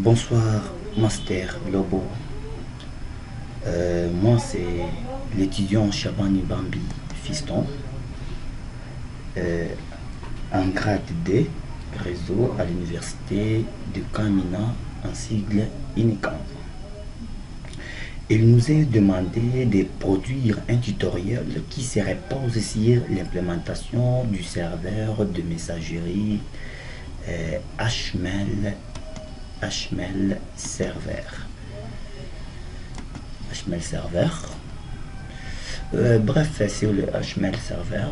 Bonsoir, Master Lobo. Moi, c'est l'étudiant Chabani Bambi Fiston, euh, en grade D, réseau à l'université de Kamina, en sigle INICAM. Il nous est demandé de produire un tutoriel qui se repose sur l'implémentation du serveur de messagerie HTML server. HTML server. Bref, sur le HTML server.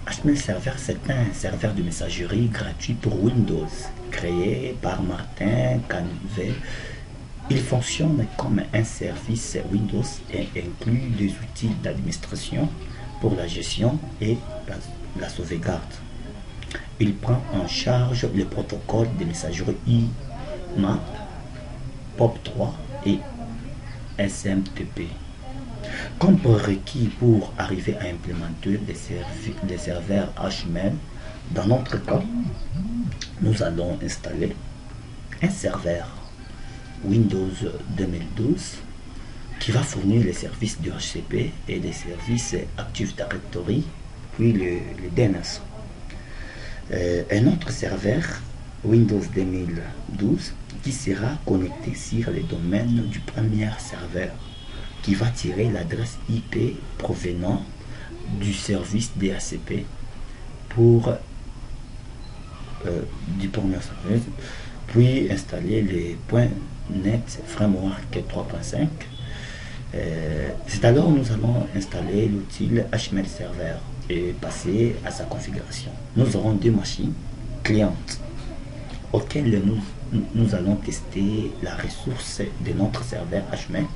HTML server, c'est un serveur de messagerie gratuit pour Windows, créé par Martin Canvet. Il fonctionne comme un service Windows et inclut des outils d'administration pour la gestion et la sauvegarde. Il prend en charge les protocoles de messagerie IMAP, POP3 et SMTP. Comme prérequis pour arriver à implémenter des serveurs HTML, dans notre cas, nous allons installer un serveur Windows 2012 qui va fournir les services de HCP et les services Active Directory, puis le DNS. Un autre serveur Windows 2012 qui sera connecté sur les domaines du premier serveur, qui va tirer l'adresse IP provenant du service DHCP pour du premier serveur, puis installer les .NET Framework 3.5. C'est alors nous allons installer l'outil HTML Server et passer à sa configuration. Nous aurons deux machines clientes auxquelles nous allons tester la ressource de notre serveur HTML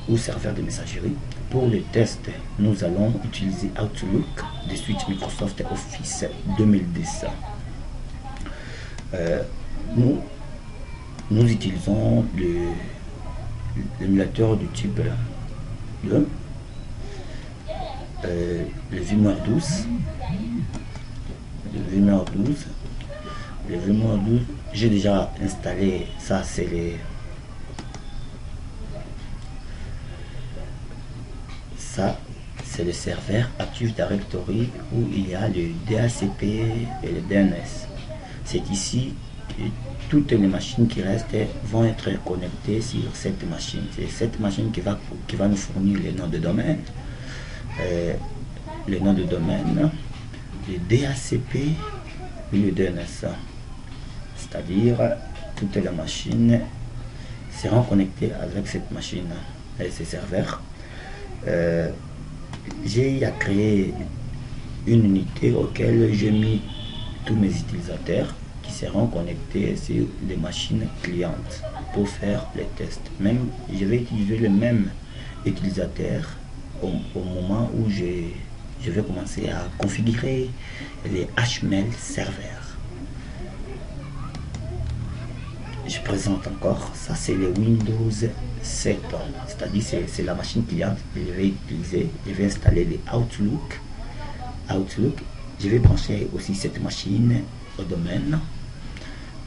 ou serveur de messagerie. Pour le test, nous allons utiliser Outlook de suite Microsoft Office 2010. Nous utilisons l'émulateur du type le VMware 12. Le VMware 12, j'ai déjà installé ça, c'est le serveur Active Directory où il y a le DHCP et le DNS. C'est ici que toutes les machines qui restent vont être connectées sur cette machine. C'est cette machine qui va nous fournir les noms de domaine, le DHCP et le DNS. C'est-à-dire toutes les machines seront connectées avec cette machine et ces serveurs. J'ai créé une unité auquel j'ai mis tous mes utilisateurs qui seront connectés sur les machines clientes pour faire les tests. Même, je vais utiliser le même utilisateur au moment où je vais commencer à configurer les HTML serveurs. Je présente encore, ça c'est le Windows 7, c'est-à-dire c'est la machine cliente que je vais utiliser. Je vais installer les Outlook. Je vais brancher aussi cette machine au domaine.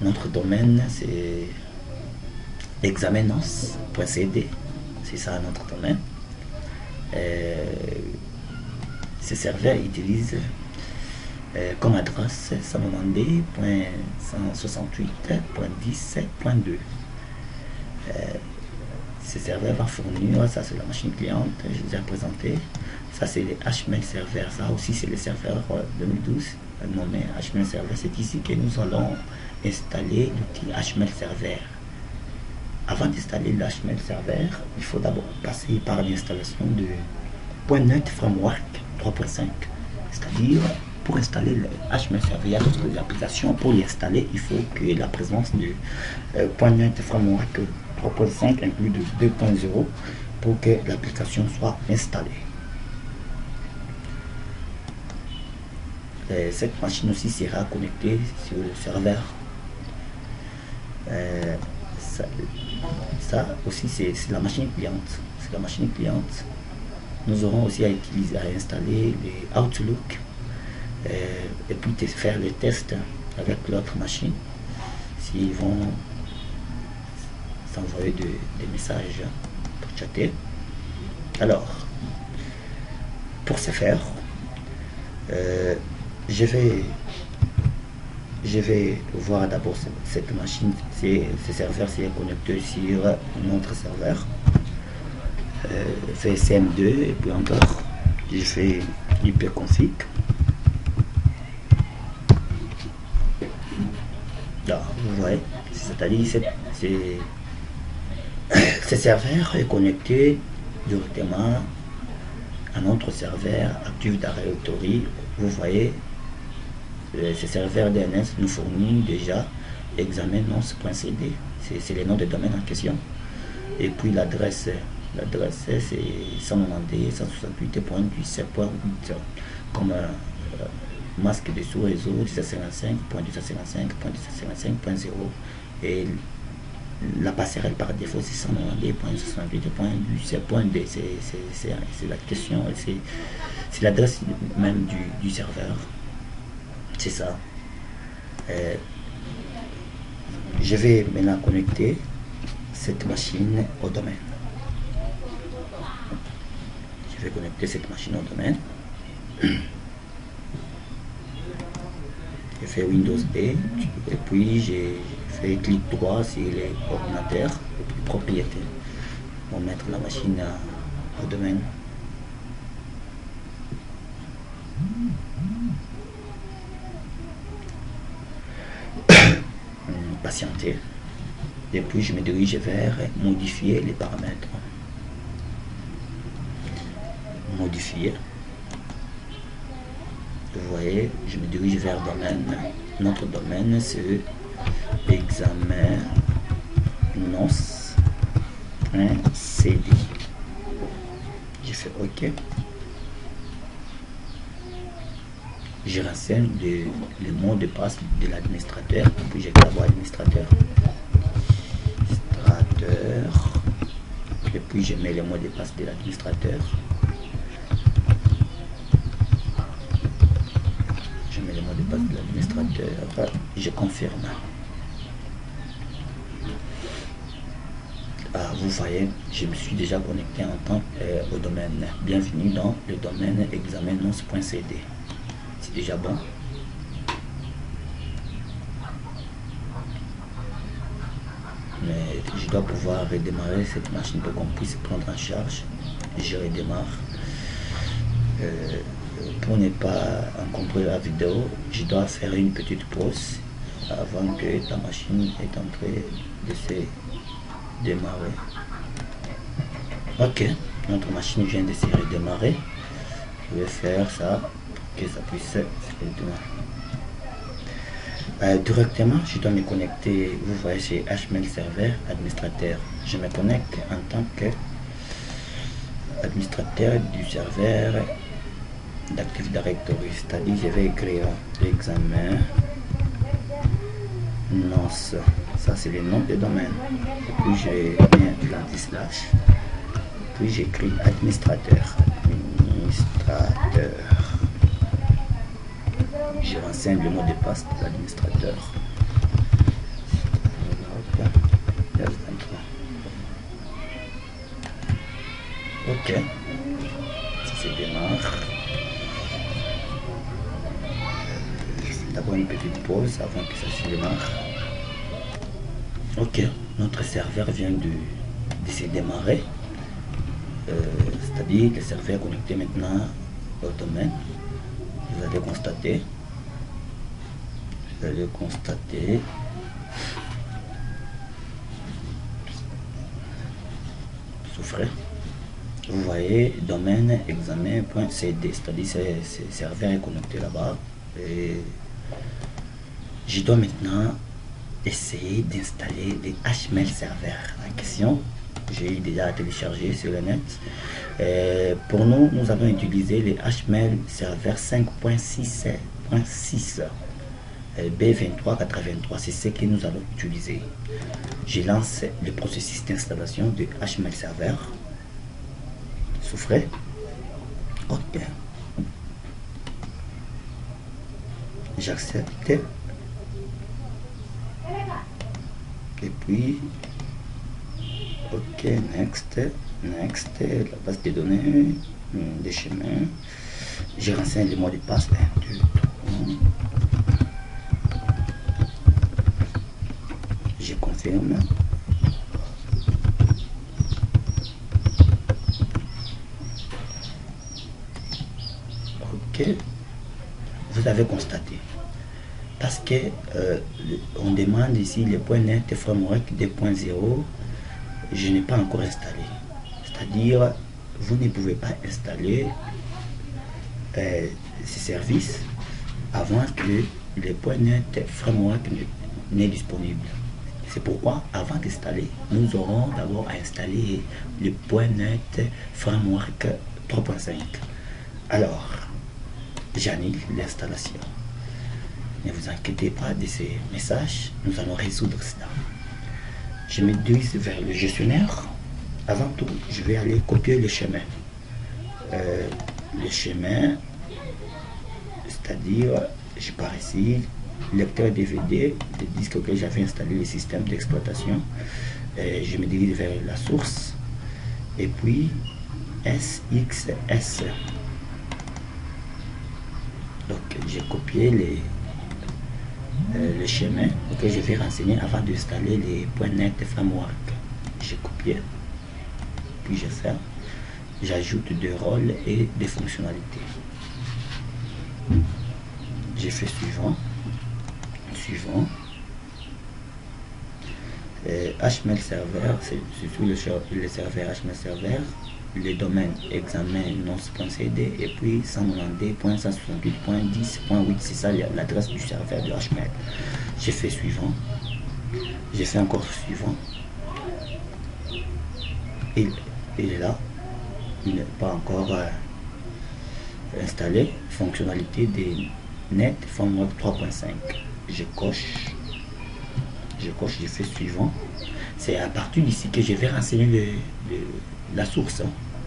Notre domaine c'est examenos.cd, c'est ça notre domaine. Ce serveur utilise comme adresse 192.168.10.2. Ce serveur va fournir, ça c'est la machine cliente, j'ai déjà présenté. Ça c'est les HTML serveurs, ça aussi c'est le serveur 2012 nommé HTML serveur. C'est ici que nous allons installer l'outil HTML serveur. Avant d'installer le HTML serveur, il faut d'abord passer par l'installation de .NET Framework 3.5, c'est-à-dire pour installer le HTML serveur, il y a d'autres applications. Pour l'installer, il faut que la présence de .NET Framework 3.5 inclus de 2.0 pour que l'application soit installée. Cette machine aussi sera connectée sur le serveur. Ça aussi c'est la machine cliente. C'est la machine cliente. Nous aurons aussi à installer les Outlook et puis faire les tests avec l'autre machine s'ils vont s'envoyer des messages pour chatter. Alors, pour ce faire, je vais voir d'abord cette machine, ce serveur s'il est connecté sur notre serveur VSM2, et puis encore je fais hyperconfig. Là, vous voyez, c'est-à-dire ce serveur est connecté directement à notre serveur Active Directory. Vous voyez, ce serveur DNS nous fournit déjà examen-nonce.cd, c'est le nom de domaine en question. Et puis l'adresse c'est 192.168.17.8 comme masque de sous-réseau 1755.1755.1755.0 et la passerelle par défaut c'est 192.168.17.2. C'est la question, c'est l'adresse même du serveur. C'est ça. Je vais maintenant connecter cette machine au domaine. Je vais connecter cette machine au domaine. Je fais Windows D et puis j'ai fait clic droit sur les ordinateurs et puis propriété pour mettre la machine au domaine. Patienter. Et puis je me dirige vers modifier les paramètres. Modifier. Vous voyez, je me dirige vers domaine. Notre domaine c'est examen nonce.cd. J'ai fait OK. Je renseigne le mot de passe de l'administrateur, puis j'ai d'abord administrateur, et puis je mets le mot de passe de l'administrateur. Je mets le mot de passe de l'administrateur, je confirme. Vous voyez, je me suis déjà connecté en tant au domaine. Bienvenue dans le domaine examen-nonce.cd. C'est déjà bon. Mais je dois pouvoir redémarrer cette machine pour qu'on puisse prendre en charge. Je redémarre. Pour ne pas encombrer la vidéo, je dois faire une petite pause avant que la machine est en train de se démarrer. Ok, notre machine vient de se redémarrer. Je vais faire ça pour que ça puisse se redémarrer. Directement, je dois me connecter. Vous voyez, chez HMail Server administrateur. Je me connecte en tant que administrateur du serveur d'Active Directory, c'est-à-dire je vais écrire l'examen nonce, ça c'est le nom de domaine, et puis je mets l'anti-slash, puis j'écris administrateur, je renseigne le mot de passe de l'administrateur. Ok, ça se démarre. D'abord une petite pause avant que ça se démarre. Ok, notre serveur vient de se démarrer. C'est-à-dire que le serveur est connecté maintenant au domaine. Vous allez constater. Souffrez. Vous voyez domaine examen.cd, c'est-à-dire que ce serveur est connecté là-bas. Et je dois maintenant essayer d'installer des HMail Server en question. J'ai déjà téléchargé sur le net. Pour nous, nous allons utiliser les HMail Server 5.6 B2383, c'est ce que nous allons utiliser. Je lance le processus d'installation de HMail Server. Souffrez. Ok. J'accepte. Et puis Ok, next, next, la base de données, des chemins. Je renseigne les mots de passe. 1, 2, 3. Je confirme. Ok, vous avez constaté. Parce que on demande ici les points net framework 2.0. Je n'ai pas encore installé. C'est-à-dire, vous ne pouvez pas installer ces services avant que le point net framework n'est disponible. C'est pourquoi, avant d'installer, nous aurons d'abord à installer le point net framework 3.5. Alors, j'annule l'installation. Ne vous inquiétez pas de ces messages, nous allons résoudre cela. Je me dirige vers le gestionnaire. Avant tout, je vais aller copier le chemin. Le chemin, c'est-à-dire, je pars ici, lecteur DVD, le disque que j'avais installé, le système d'exploitation. Je me dirige vers la source. Et puis, SXS. Donc, j'ai copié le chemin que je vais renseigner avant d'installer les points net framework. J'ai copié, puis je fais, j'ajoute des rôles et des fonctionnalités. J'ai fait suivant, HTML serveur, c'est sur le serveur HTML serveur, le domaine examen nonce.cd et puis 192.168.10.8, c'est ça l'adresse du serveur de HTML. J'ai fait suivant, j'ai fait encore suivant, il est là, il n'est pas encore installé, fonctionnalité des net framework 3.5. Je coche, j'ai fait suivant. C'est à partir d'ici que je vais renseigner la source.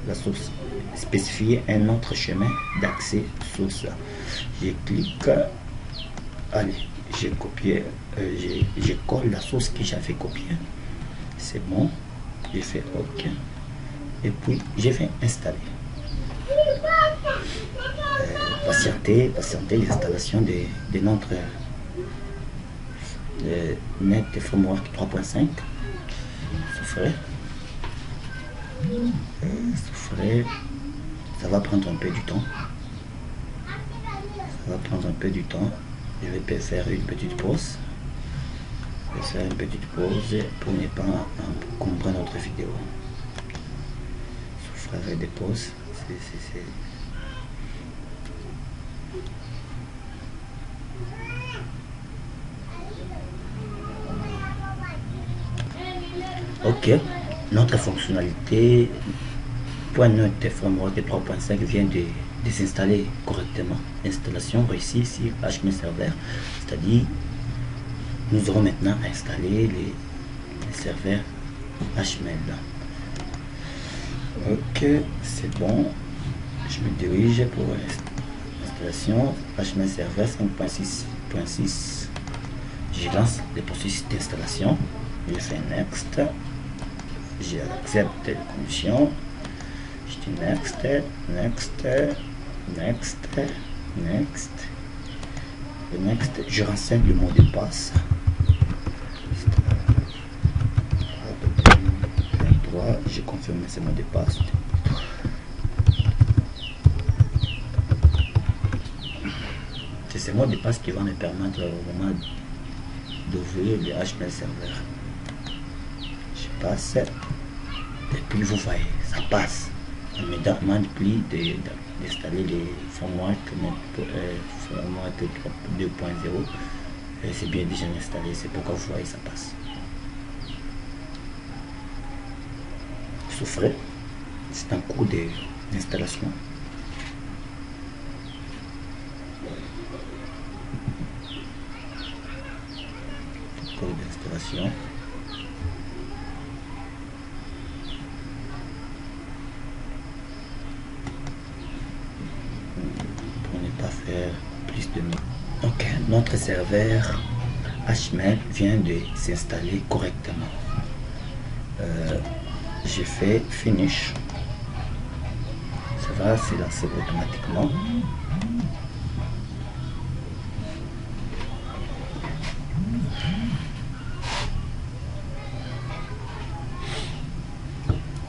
La source, spécifier un autre chemin d'accès source. Je clique, allez, j'ai copié, je colle la source que j'avais copiée. C'est bon, j'ai fait OK. Et puis je vais installer. Patienter l'installation de notre net framework 3.5. Souffrez. Ça va prendre un peu du temps. Je vais faire une petite pause. Pour ne pas comprendre notre vidéo. Souffrez des pauses. Ok, notre fonctionnalité .NET Framework 3.5 vient de s'installer correctement. Installation réussie sur HTML Server, c'est-à-dire nous aurons maintenant à installer les serveurs HTML. Ok, c'est bon. Je me dirige pour l'installation HTML Server 5.6.6. Je lance le processus d'installation. Je fais Next. J'accepte les conditions. Je dis Next. Je renseigne le mot de passe. 23. J'ai confirmé ce mot de passe. C'est ce mot de passe qui va me permettre au moment d'ouvrir le HTML serveur. Je passe. Et puis vous voyez, ça passe. On me demande plus d'installer les framework 2.0. C'est bien déjà installé, c'est pourquoi vous voyez ça passe. Souffrez, c'est un cours d'installation. Cours d'installation. Plus de minutes. Ok, notre serveur HTML vient de s'installer correctement. J'ai fait finish. Ça va se lancer automatiquement.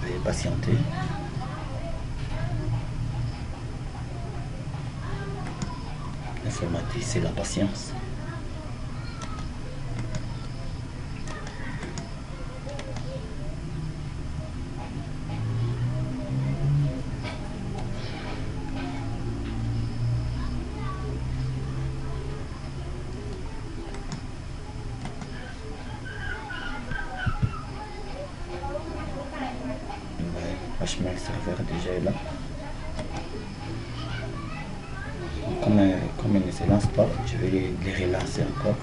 Veuillez patienter. L'informatique, c'est la patience. HTML serveur déjà est là. Comme il ne se lance pas, je vais les relancer encore.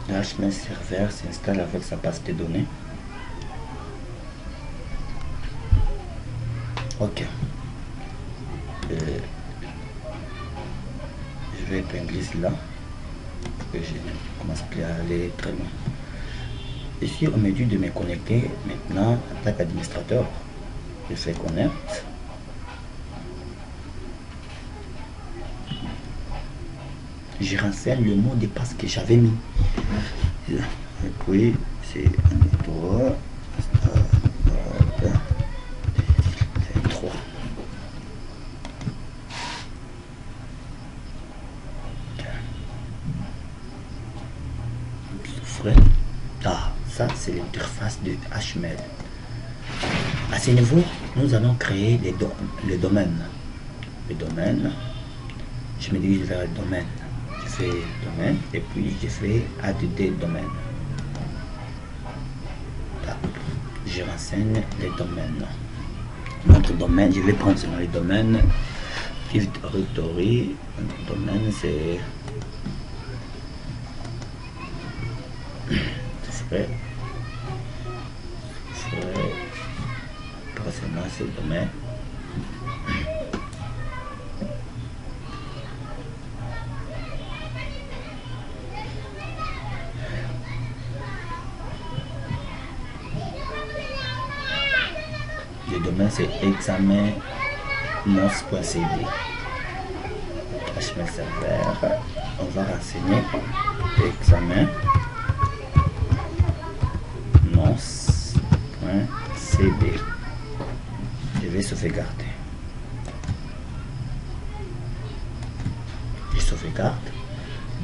Le HTML serveur s'installe avec sa base de données. Ok. Je vais épingler cela. Que je commence plus à aller très loin. Ici, on me dit de me connecter maintenant en tant qu'administrateur. Je fais connect. Je renseigne le mot de passe que j'avais mis. Et puis, c'est 3. Ah, ça c'est l'interface de HTML. À ce niveau, nous allons créer le domaine. Le domaine, je me dirige vers le domaine. Je fais domaine et puis je fais add domaine. Je renseigne les domaines. Notre domaine, je vais prendre seulement les domaines. Directory, notre domaine c'est forcément c'est le domaine. Le domaine c'est examen mons.cd. HTML serveur, on va renseigner examen mons.cd. Je vais sauvegarder. Je sauvegarde.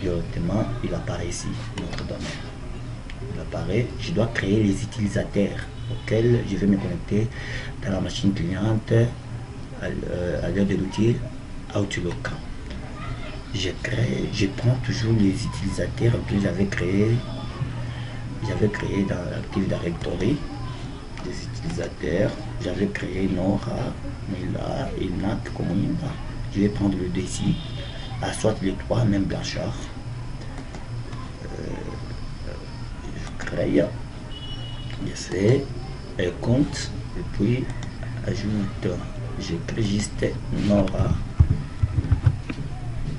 Directement, il apparaît ici, notre domaine. Il apparaît. Je dois créer les utilisateurs auxquels je vais me connecter dans la machine cliente à l'aide de l'outil Outlook. Je prends toujours les utilisateurs que j'avais créés dans l'Active Directory. Les utilisateurs, j'avais créé Nora, Mila et Nat Comunita. Je vais prendre le ici, à soit les trois, même Blanchard. Je crée, je fais un compte et puis ajoute, je crée juste Nora.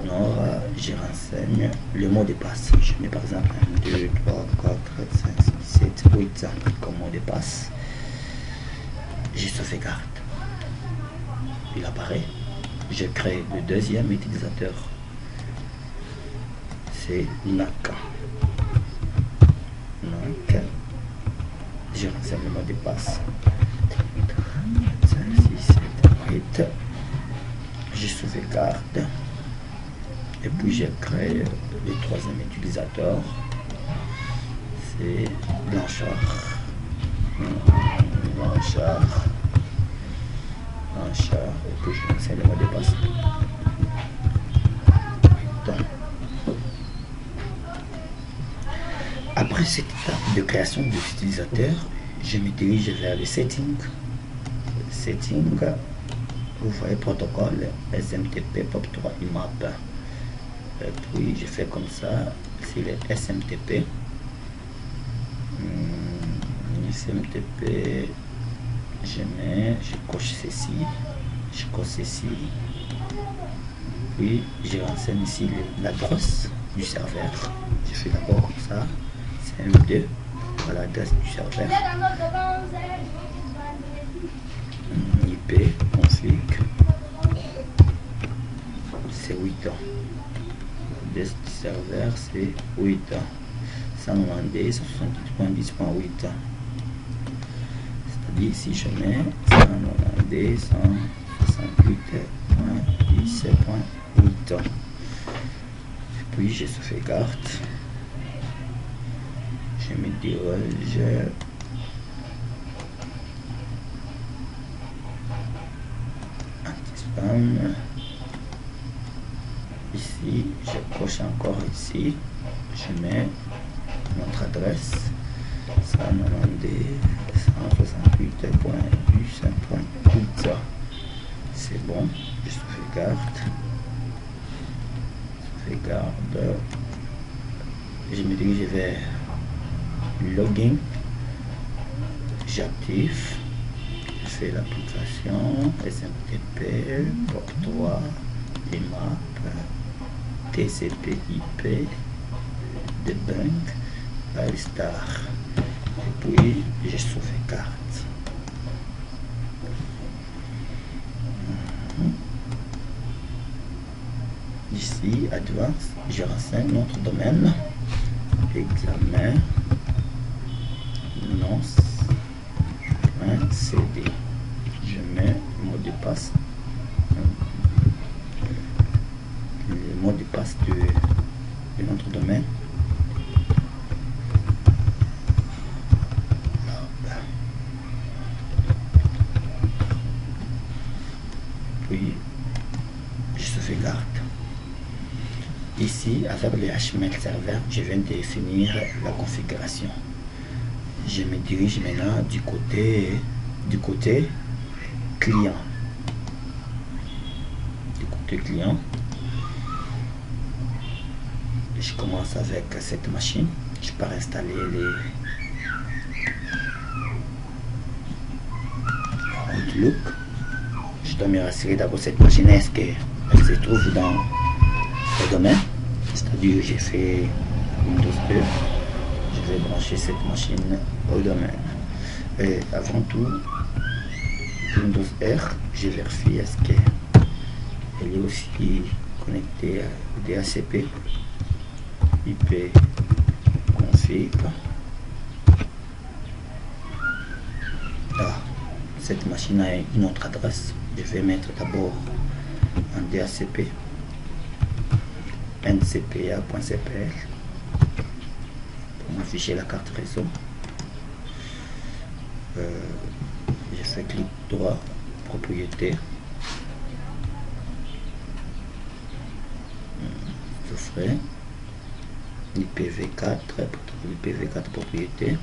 Nora, je renseigne le mot de passe. Je mets par exemple 1, 2, 3, 4, 5, 6, 7, 8 comme mot de passe. Je sauvegarde. Il apparaît. Je crée le deuxième utilisateur. C'est Naka. Donc, je renseigne le mot de passe. 5, 6, 7, 8. Je sauvegarde. Et puis je crée le troisième utilisateur. C'est Blanchard. Et puis je renseigne le mot de passe. Après cette étape de création de l'utilisateur, je me dirige vers le setting. Vous voyez protocole SMTP POP3 IMAP. Et puis je fais comme ça, c'est le SMTP. SMTP, je coche ceci, Puis je renseigne ici l'adresse du serveur. Je fais d'abord ça, CM2, voilà l'adresse du serveur. IP config, c'est 8 ans. L'adresse du serveur c'est 8 ans. 192, 170.10.8 ans. C'est-à-dire si je mets 192, 168.17.8 ans. Puis je sauvegarde. Je me dirige anti-spam. Ici, je coche encore ici. Je mets notre adresse 192, 168.10.8. C'est bon, je sauvegarde. Je me dirige vers login, j'active, je fais l'application SMTP, octroi, IMAP, TCP/IP, debug, star, et puis je sauvegarde. Ici, Advanced, je renseigne notre domaine, examen, nonce.cd. Je mets le mot de passe, de notre domaine. Puis, je sauvegarde. Ici, avec le HTML serveur, je viens de définir la configuration. Je me dirige maintenant du côté client. Du côté client, je commence avec cette machine. Je peux installer les Outlook. Je dois me rassurer d'abord cette machine, est-ce qu'elle se trouve dans le domaine, c'est-à-dire j'ai fait Windows 2, je vais brancher cette machine au domaine. Et avant tout, Windows R, je vérifie est-ce qu'elle est aussi connectée à DHCP, IP config. Cette machine a une autre adresse. Je vais mettre d'abord un DHCP ncpa.cpl pour m'afficher la carte réseau. Je fais clic droit, propriété, je ferai IPv4, IPv4 propriété.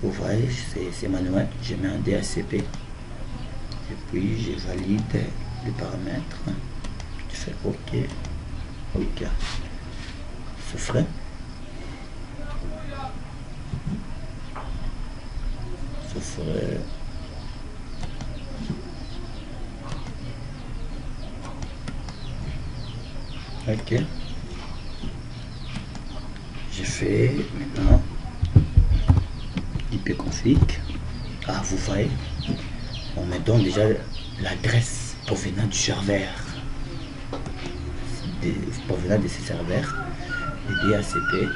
Vous voyez, c'est manuel, je mets un DHCP et puis je valide les paramètres. Je fais OK. Ce ferait. OK. J'ai fait maintenant IP config. Vous voyez, on me donne déjà l'adresse provenant du serveur. Provenant de ces serveurs, le DHCP.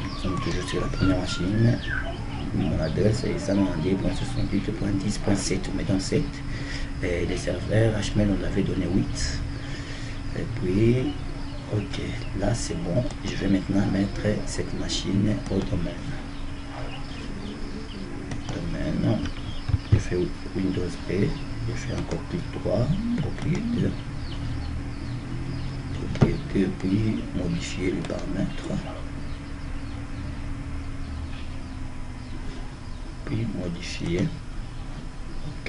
Nous sommes toujours sur la première machine. Mon adresse est 192.68.10.7, mais dans 7. Et les serveurs HTML, on avait donné 8. Et puis, OK, là c'est bon. Je vais maintenant mettre cette machine au domaine. Je fais Windows E. Je fais encore clic droit, propriété, puis modifier les paramètres, puis modifier. OK,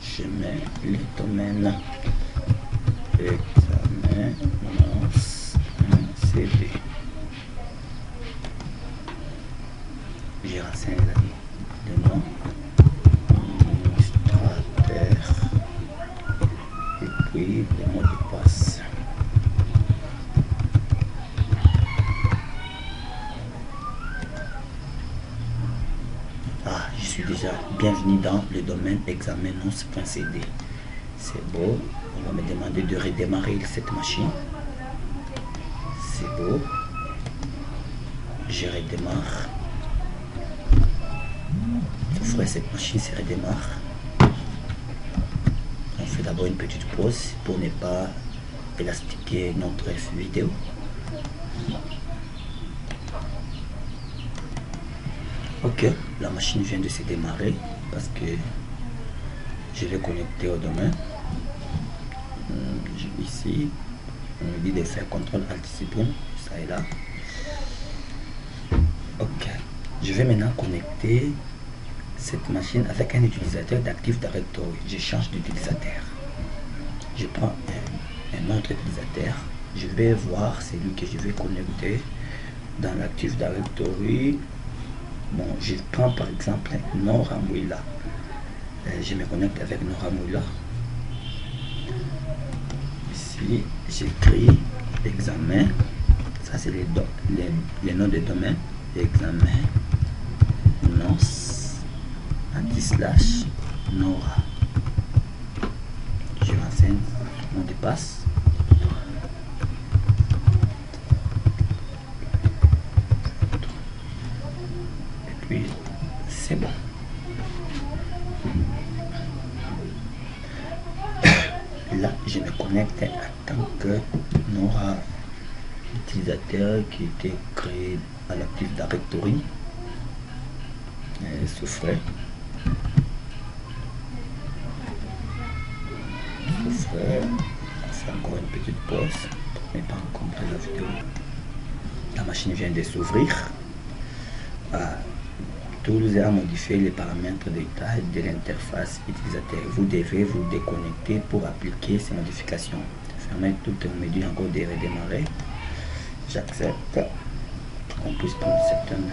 je mets les domaines examen CD. J'ai renseigné le nom. suis déjà bienvenu dans le domaine examenos.cd. C'est beau. On va me demander de redémarrer cette machine. C'est beau. Je redémarre. Cette machine se redémarre. On fait d'abord une petite pause pour ne pas élastiquer notre vidéo. Ok, la machine vient de se démarrer parce que je l'ai connecté au domaine. Ici, on me dit de faire CTRL ALT supprime, ça est là. Ok, je vais maintenant connecter cette machine avec un utilisateur d'Active Directory. Je change d'utilisateur. Je prends un autre utilisateur. Je vais voir celui que je vais connecter dans l'Active Directory. Bon, je prends par exemple Nora Mouila. Je me connecte avec Nora Mouila. Ici, j'écris examen. Ça, c'est les noms de domaine. Examen. Non. Anti-slash Nora. Je renseigne mon mot de passe. Et puis, c'est bon. Là, je me connecte en tant que Nora, utilisateur qui était créé à l'Active Directory. Souffrait. On fait encore une petite pause pour ne pas encombrer la vidéo. La machine vient de s'ouvrir. Tools a modifié les paramètres de taille de l'interface utilisateur. Vous devez vous déconnecter pour appliquer ces modifications. Fermez tout le menu encore de redémarrer. J'accepte. On puisse prendre certaines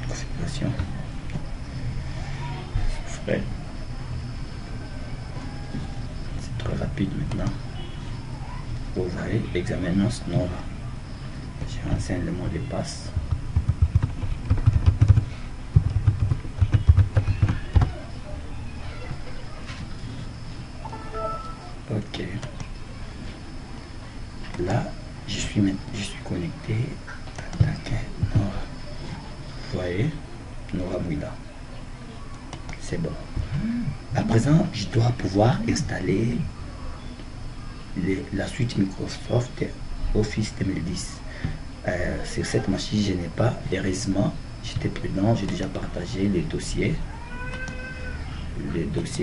configurations. C'est très rapide maintenant. Vous voyez, examinons Nora. Je renseigne le mot de passe. Ok. Là, je suis connecté à Nora. Vous voyez, Nora Mouila. C'est bon. À présent, je dois pouvoir installer la suite Microsoft Office 2010. Sur cette machine, je n'ai pas, heureusement, j'étais prudent, j'ai déjà partagé les dossiers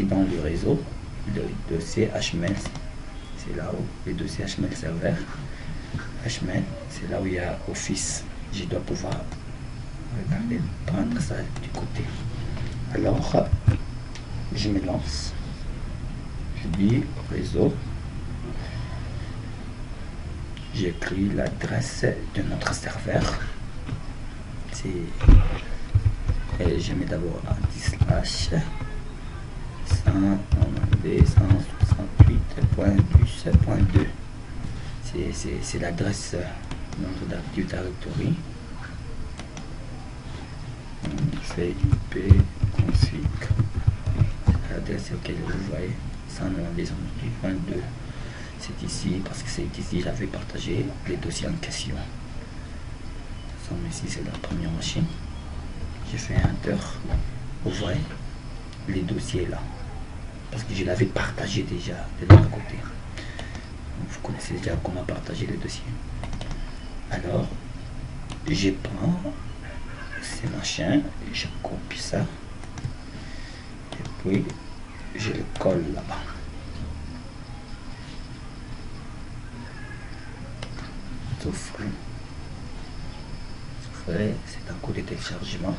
dans le réseau, le dossier HTML, c'est là où le dossier HTML serveur, HTML, c'est là où il y a Office. Je dois pouvoir regarder, prendre ça du côté. Alors, je me lance. Je dis réseau. J'écris l'adresse de notre serveur. Et je mets d'abord anti-slash 192.168.12.2. C'est l'adresse de l'Active Directory. C'est IP config. L'adresse auquel vous voyez 192.2. C'est ici parce que c'est ici j'avais partagé les dossiers en question. Ici c'est la première machine. J'ai fait Enter. Vous voyez les dossiers là. Parce que je l'avais partagé déjà de l'autre côté. Vous connaissez déjà comment partager les dossiers. Alors, je prends ces machins, je copie ça. Et puis, je le colle là-bas. Souffrez, c'est un coup de téléchargement.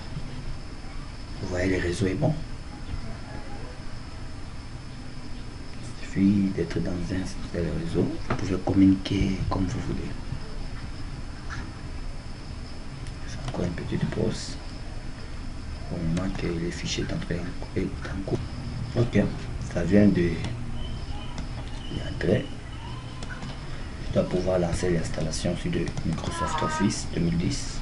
Vous voyez, le réseau est bon. Il suffit d'être dans un tel réseau. Vous pouvez communiquer comme vous voulez. C'est encore une petite pause. Au moment que les fichiers d'entrée est en cours. Ok, ça vient de l'entrée. Je dois pouvoir lancer l'installation sur le Microsoft Office 2010.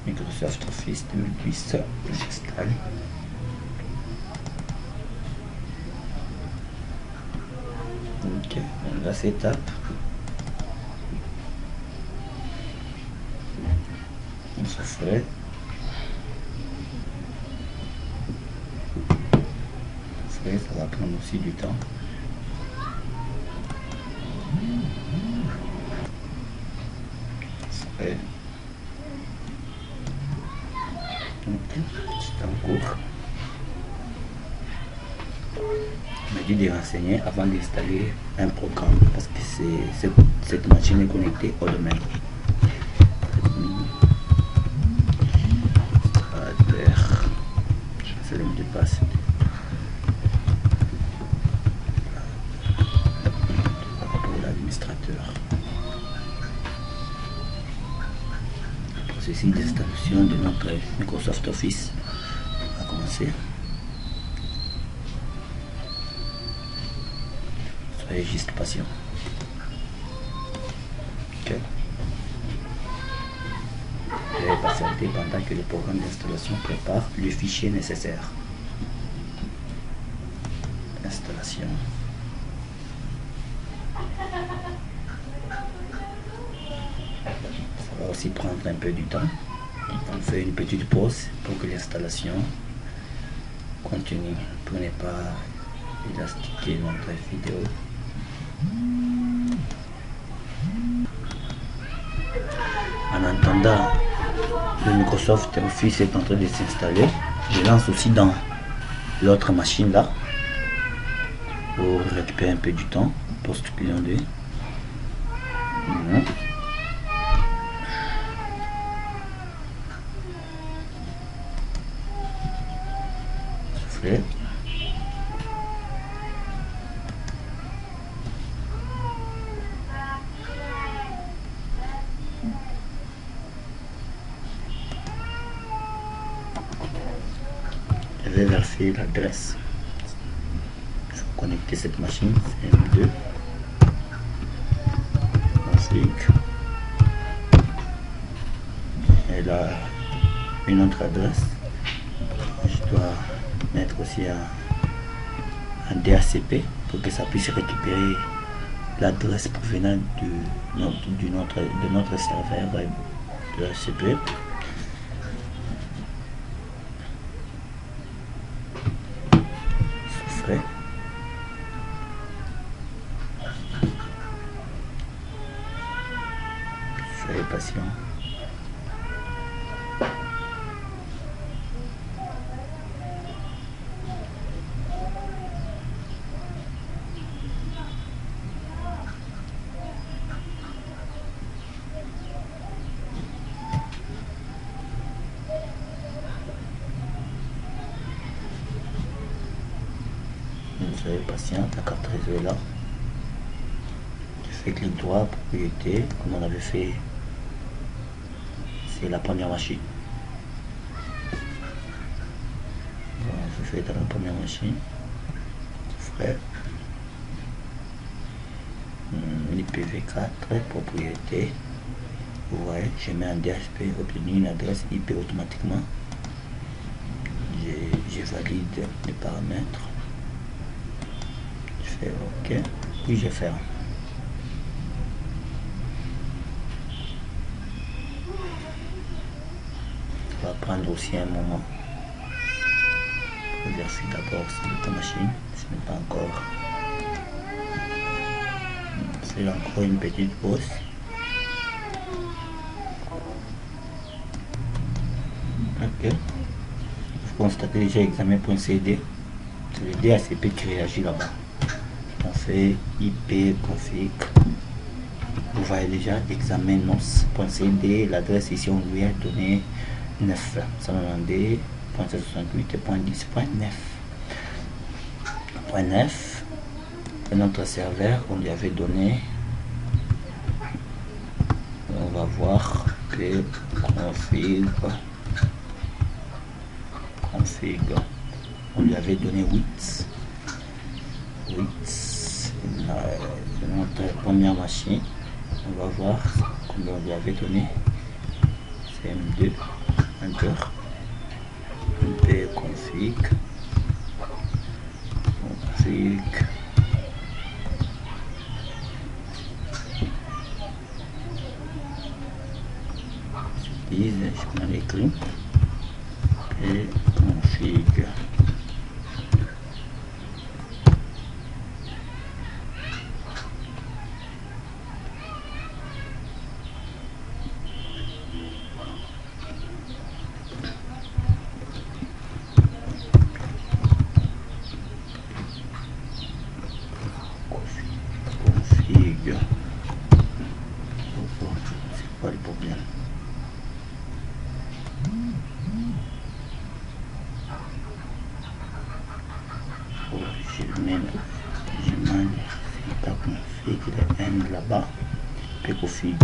Microsoft Office 2010, j'installe. Ok, là c'est étape. On se fait. Ça va prendre aussi du temps. C'est en cours. On m'a dit de renseigner avant d'installer un programme parce que cette machine est connectée au domaine. Je vais le mot de passe. Pour l'administrateur. Processus d'installation de notre Microsoft Office. On va commencer. Soyez juste patient. Ok. Je vais patienter pendant que le programme d'installation prépare le fichier nécessaire. Installation. Ça va aussi prendre un peu du temps. On fait une petite pause pour que l'installation continue, pour ne pas élastiquer notre vidéo. En attendant, le Microsoft Office est en train de s'installer. Je lance aussi dans l'autre machine là pour récupérer un peu du temps. Poste client 2. Soufflez. Je vais verser l'adresse. Je vais connecter cette machine, CM2. Config. Elle a une autre adresse. Je dois mettre aussi un DHCP pour que ça puisse récupérer l'adresse provenant de notre serveur web de DHCP. Souffrez. Soyez patient. Soyez patient, la carte réseau est là. Je fais clic droit, propriété, comme on avait fait. C'est la première machine. Bon, je fais dans la première machine. Frais. IPv4, propriété. Vous voyez, je mets un DHCP, obtenir une adresse IP automatiquement. Je valide les paramètres. Je fais OK, puis je ferme. Ça va prendre aussi un moment. Je vais vérifier d'abord si ta machine, ce n'est pas encore. C'est encore une petite pause. Ok. Vous constatez déjà examen.cd. C'est le DHCP qui réagit là-bas. On fait IP config. Vous voyez déjà examen.cd. L'adresse ici on lui a donné 9. 192.168.10.9. Et notre serveur, on lui avait donné. On va voir que config. On lui avait donné 8. Notre première machine. On va voir combien on lui avait donné. CM2. Enter. IP config. j'utilise, je prends l'écrit et config. Config. C'est quoi le problème? Oh, je mets c'est pas config, le N là-bas. Puis config.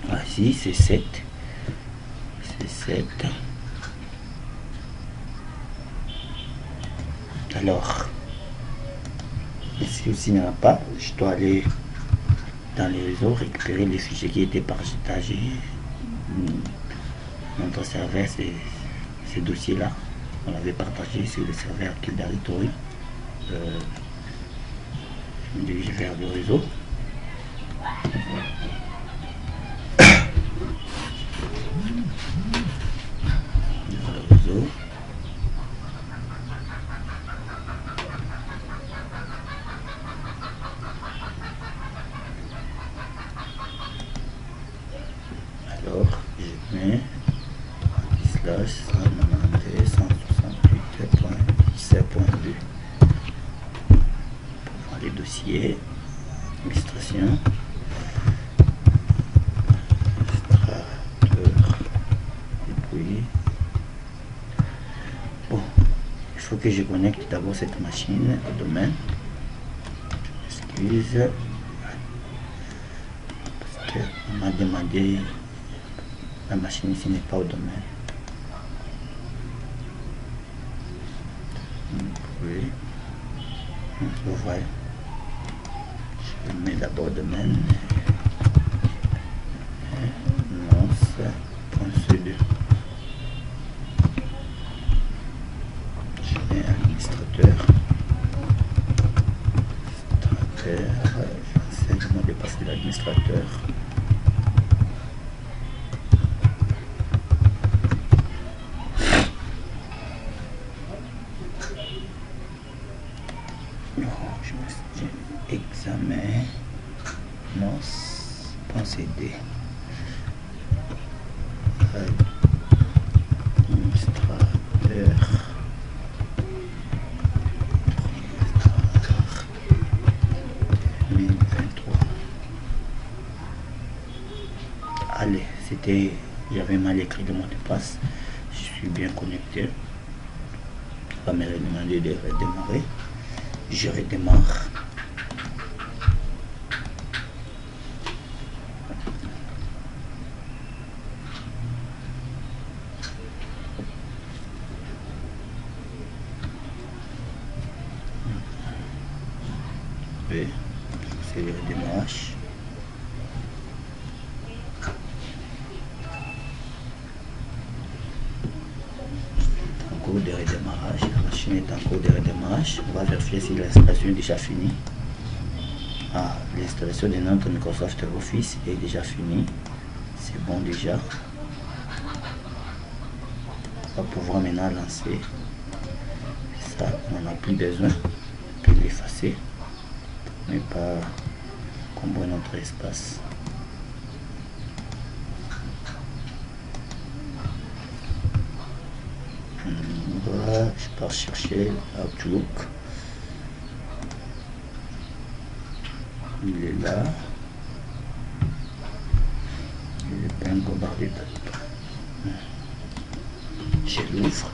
Voici, c'est 7. C'est 7. Alors, ici aussi il n'y en a pas. Je dois aller dans les réseaux, récupérer les fichiers qui étaient partagés. Notre serveur, ces dossiers-là, on l'avait partagé sur le serveur Kill Directory. Je me dirige vers le réseau. Alors, je mets /192.168.17.2 pour voir les dossiers, administration, administrateur, et puis bon, il faut que je connecte d'abord cette machine au domaine. Excuse, parce qu'on m'a demandé la machine ici n'est pas au domaine. Oui, vous voyez, je mets d'abord domaine. Non, c'est .c2. Je mets administrateur. J'essaie de me dépasser l'administrateur. Examen nos.cd administrateur 2023. Allez, c'était, j'avais mal écrit le mot de passe. Je suis bien connecté. On va me demander de redémarrer. Je redémarre. C'est le redémarrage. En cours de redémarrage, la machine est en cours de redémarrage. On va vérifier si l'installation est déjà finie. Ah, l'installation de notre Microsoft Office est déjà finie. C'est bon déjà. On va pouvoir maintenant lancer. Ça, on n'en a plus besoin. On peut l'effacer. Mais pas combler notre espace. Voilà, je pars chercher Outlook. Il est là. Il est bien bombardé. Je l'ouvre.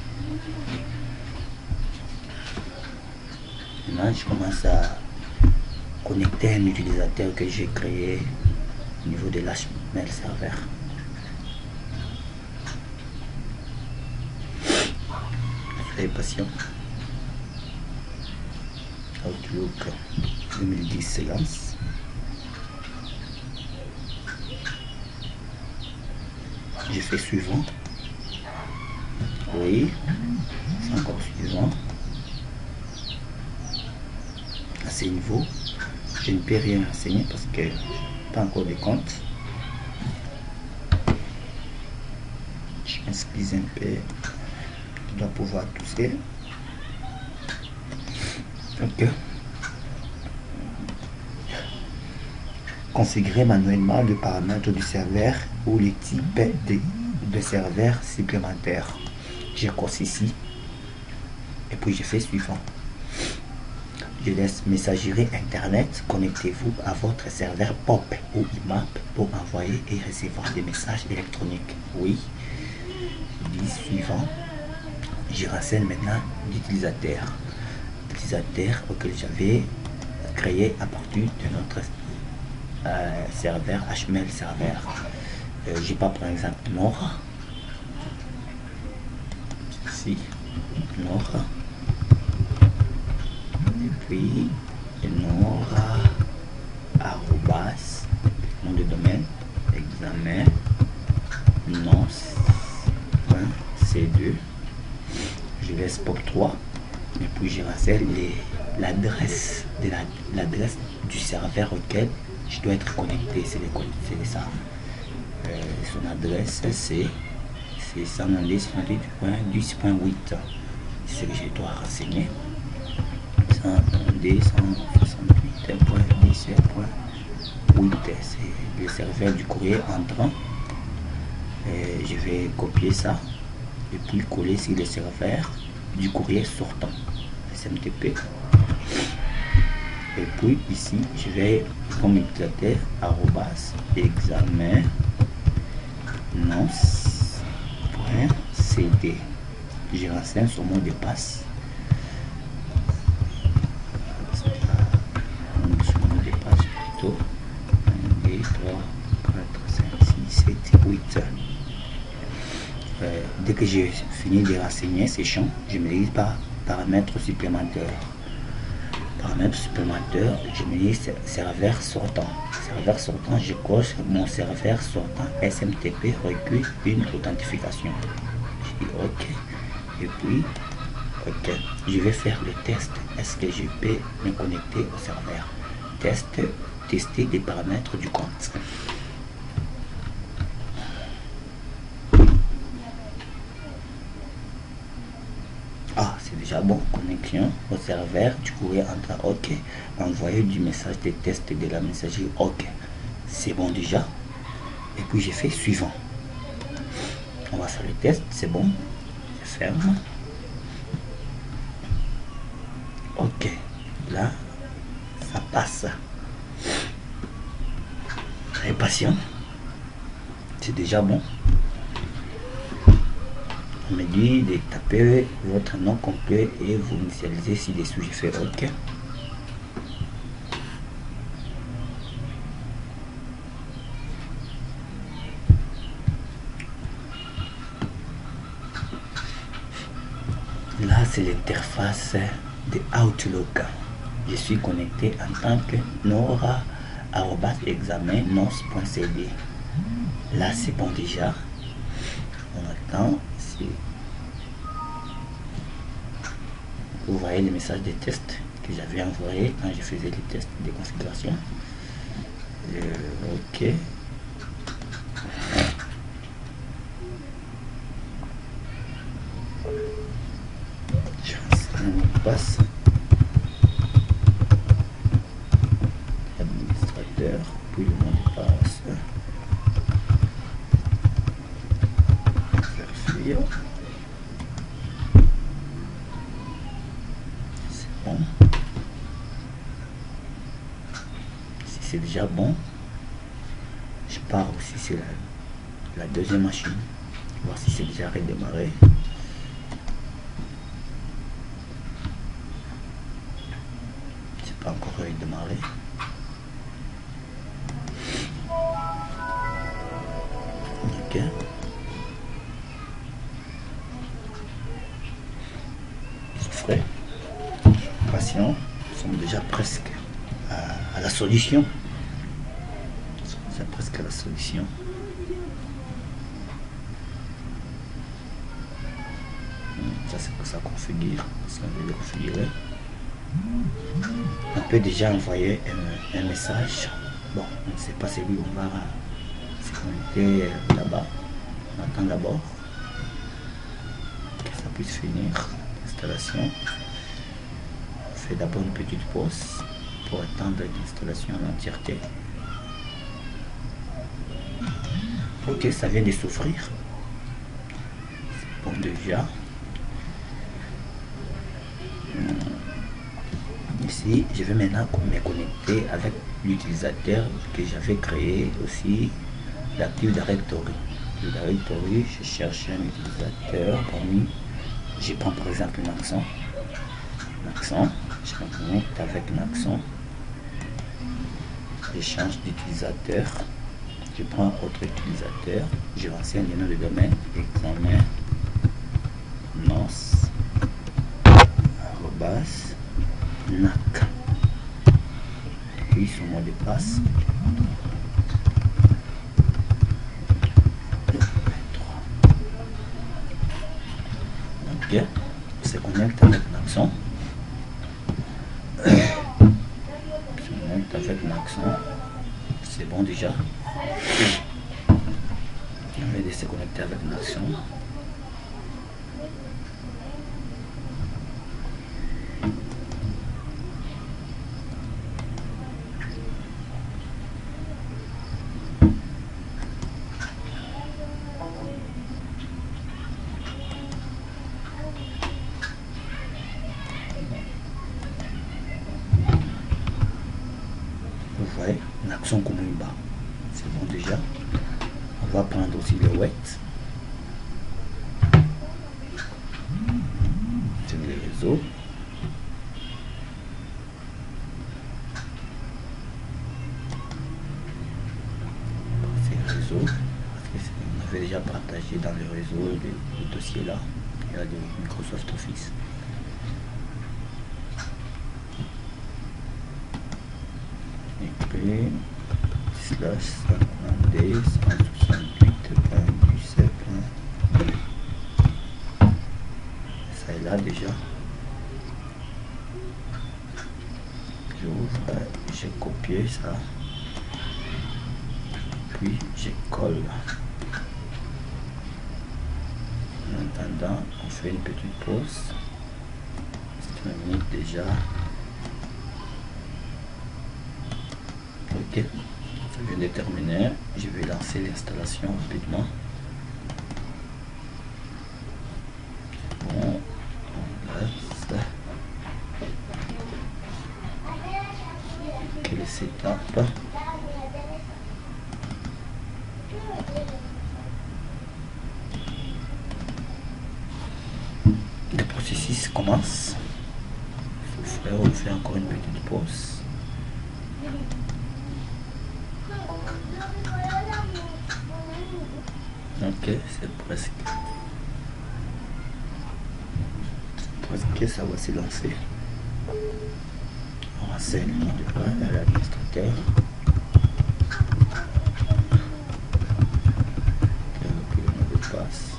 Maintenant, je commence à connecter un utilisateur que j'ai créé au niveau de l'HTML serveur. Soyez patient. Outlook 2010 se lance. Je fais suivant. Oui, c'est encore suivant. À ce niveau, je ne peux rien enseigner parce que pas encore de compte. m'excuse un peu. Je dois pouvoir tousser. Ok. Configurer manuellement le paramètre du serveur ou les types de serveurs supplémentaires. J'ai coché ici. Et puis je fais suivant. Je laisse messagerie internet. Connectez-vous à votre serveur POP ou IMAP pour envoyer et recevoir des messages électroniques. Oui. Je dis suivant. Je renseigne maintenant l'utilisateur. L'utilisateur auquel j'avais créé à partir de notre serveur HTML serveur. J'ai pas par exemple Nora. Ici, Nora. Et puis Nora arrobas, nom de domaine, examen, nonce.c2. Je laisse pop 3 et puis je renseigne l'adresse de l'adresse du serveur auquel je dois être connecté. C'est ça. Son adresse c'est 192.10.8. C'est ce que je dois renseigner. 192.168.17.8. C'est le serveur du courrier entrant. Je vais copier ça et puis coller sur le serveur du courrier sortant, SMTP. Et puis ici je vais comme utilisateur arrobas examen nonce.cd. Je renseigne son mot de passe. Son mot de passe plutôt 1, 2, 3, 4, 5, 6, 7, 8. Dès que j'ai fini de renseigner ces champs, je me dis par paramètres supplémentaires. Paramètres supplémentaires, je me dis serveur sortant. Serveur sortant, je coche mon serveur sortant SMTP recueille une authentification. Je dis OK. Et puis, OK. Je vais faire le test. Est-ce que je peux me connecter au serveur? Tester des paramètres du compte. Ah, c'est déjà bon. Connexion au serveur du courrier entrant. OK. Envoyer du message de test de la messagerie. OK. C'est bon déjà. Et puis j'ai fait suivant. On va faire le test. C'est bon. Je ferme. OK. Là, ça passe. Soyez patient. C'est déjà bon. On me dit de taper votre nom complet et vous initialisez ci-dessous. Je fais OK. Là, c'est l'interface de Outlook. Je suis connecté en tant que nora@examen-nonce.cd. Là, c'est bon déjà. On attend. Vous voyez les messages de test que j'avais envoyé quand je faisais les tests de configuration. OK. Je renseigne le mot de passe. Administrateur, puis le mot de passe. Vérifier. C'est bon. Si c'est déjà bon, je pars aussi sur la deuxième machine. Voir si c'est déjà redémarré. C'est pas encore redémarré. Ok. Souffrez. Patient. Nous sommes déjà presque à la solution. Nous sommes déjà presque à la solution. Ça c'est pour ça configure. Ça veut le configurer. On peut déjà envoyer un message. Bon, on ne sait pas celui où on va se connecter là-bas. On attend d'abord. puisse finir l'installation. On fait d'abord une petite pause pour attendre l'installation en entièreté. Ok, ça vient de s'ouvrir. Bon, déjà. Ici, je vais maintenant me connecter avec l'utilisateur que j'avais créé aussi, l'Active Directory. Le Directory, je cherche un utilisateur parmi, je prends par exemple Naxon. Je me connecte avec Naxon. Je change d'utilisateur. Je prends autre utilisateur. Je renseigne le nom de domaine, examen, nos, arrobas, NAC. Puis son mot de passe. Ok, on se connecte avec Naxon. C'est bon déjà. On va se connecter avec Naxon. Vous voyez, Naxon Kumumba. C'est bon déjà. On va prendre aussi le wet. C'est le réseau. C'est le réseau. On avait déjà partagé dans le réseau le dossier là. Il y a de Microsoft Office. IP /168.17. Ça est là déjà. J'ouvre, j'ai copié ça, puis je colle. En attendant, on fait une petite pause. C'est 1 minute déjà. Ok, ça vient de terminer. Je vais lancer l'installation rapidement. Bon, on laisse. Ok, le setup. Le processus commence. On fait encore une petite pause. Ok, c'est presque. Ça va se lancer. On renseigne le nom de l'administrateur. Le nom de passe.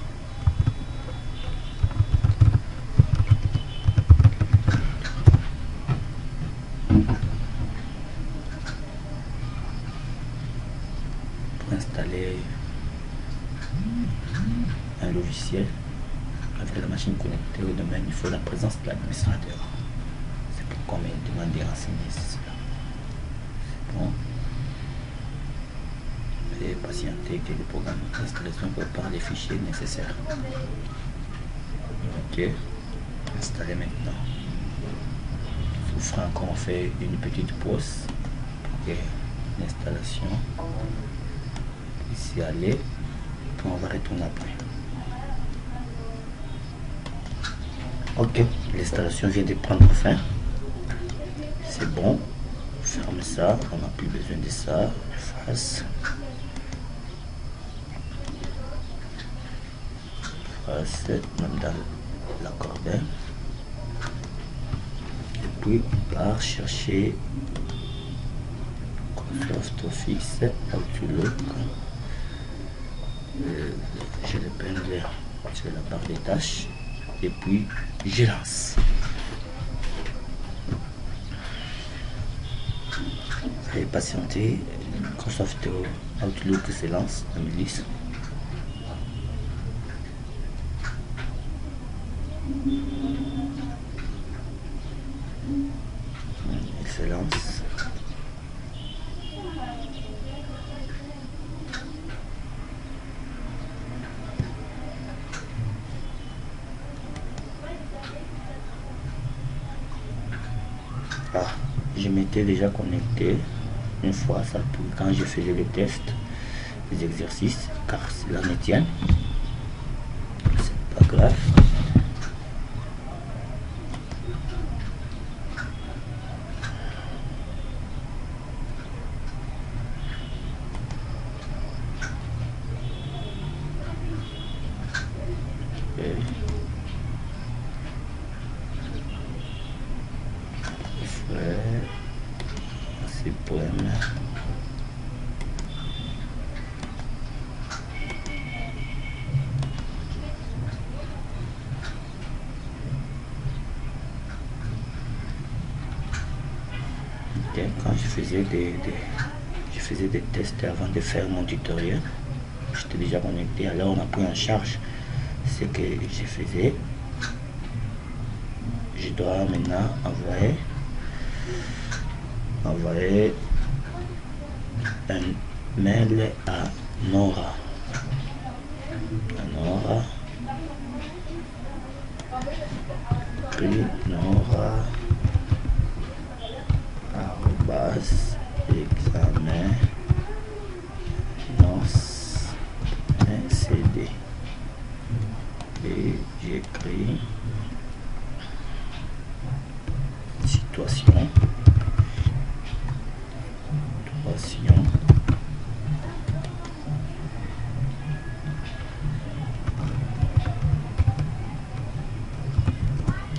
Pour installer un logiciel avec la machine connectée au domaine, il faut la présence de l'administrateur. C'est pourquoi on me demande de renseigner cela. C'est bon. Et patienter que le programme d'installation prépare les fichiers nécessaires. Ok, installé maintenant. Souffrant encore, on fait une petite pause pour que l'installation puisse y aller. Puis on va retourner après. Ok, l'installation vient de prendre fin. C'est bon. Ferme ça, on n'a plus besoin de ça. Face. Même dans l'accordeur. Et puis on part chercher Microsoft Office, Outlook. Je l'épingle sur la barre des tâches et puis je lance. Veuillez patienter, Microsoft Outlook se lance en milice. Excellence. Ah, je m'étais déjà connecté une fois, ça tout, quand je faisais les tests, les exercices, car cela me tient. C'est pas grave. C'est poème. Quand je faisais des tests avant de faire mon tutoriel, j'étais déjà connecté, alors on a pris en charge ce que je faisais. Je dois maintenant envoyer un mail à Nora. Nora examen CD et j'écris situation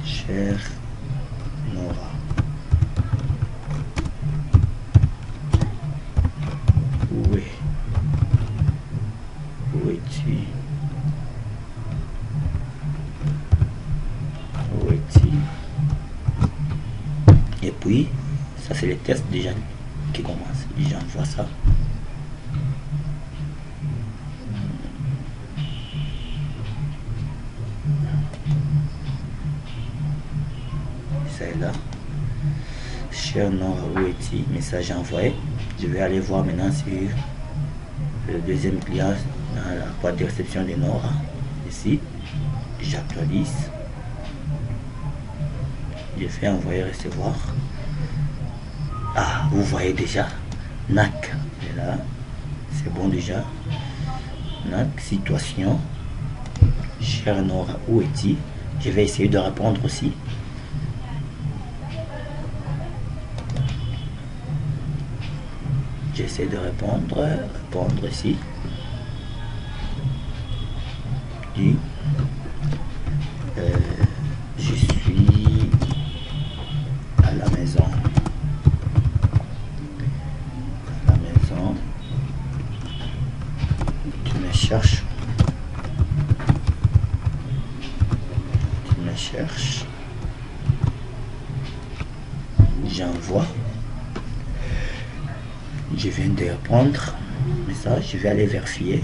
chère Nora, où es-tu? Et puis, ça c'est les tests déjà qui commencent. J'envoie ça. C'est là. Cher Nora, où es-tu? Message envoyé. Je vais aller voir maintenant sur le deuxième client dans la boîte de réception de Nora. Ici, j'actualise. Je fais envoyer recevoir. Ah, vous voyez déjà NAC. Et là, c'est bon déjà. NAC, situation. Cher Nora, où es-tu? Je vais essayer de répondre aussi. J'essaie de répondre ici. Je suis à la maison. Tu me cherches. J'envoie. Je viens de répondre. Message, je vais aller vérifier.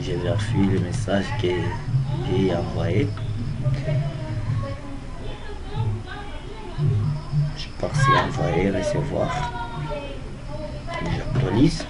Je vérifie le message que j'ai envoyé. Je passe à envoyer, recevoir. J'actualise.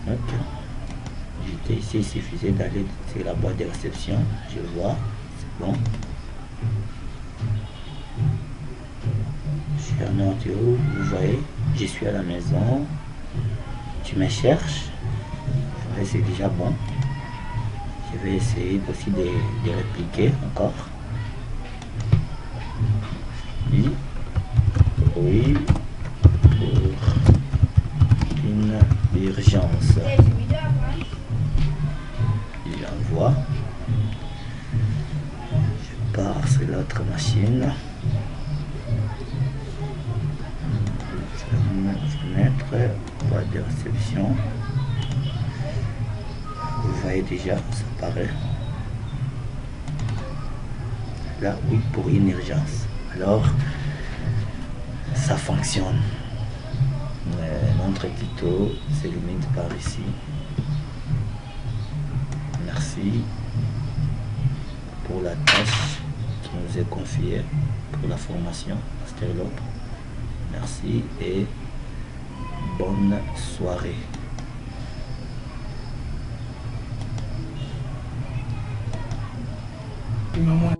Ok. J'étais ici, il suffisait d'aller sur la boîte de réception. Je vois, c'est bon. Cher Nora, vous voyez, je suis à la maison. Tu me cherches. C'est déjà bon. Je vais essayer aussi de répliquer encore. Oui, oui, pour une urgence. Il envoie. Je pars sur l'autre machine. Fenêtre, pas de réception. Vous voyez déjà, ça paraît. Là, oui, pour une urgence. Alors, ça fonctionne. Notre tuto se limite par ici. Merci pour la tâche qui nous est confiée pour la formation Masterlope. Merci et bonne soirée. Maman.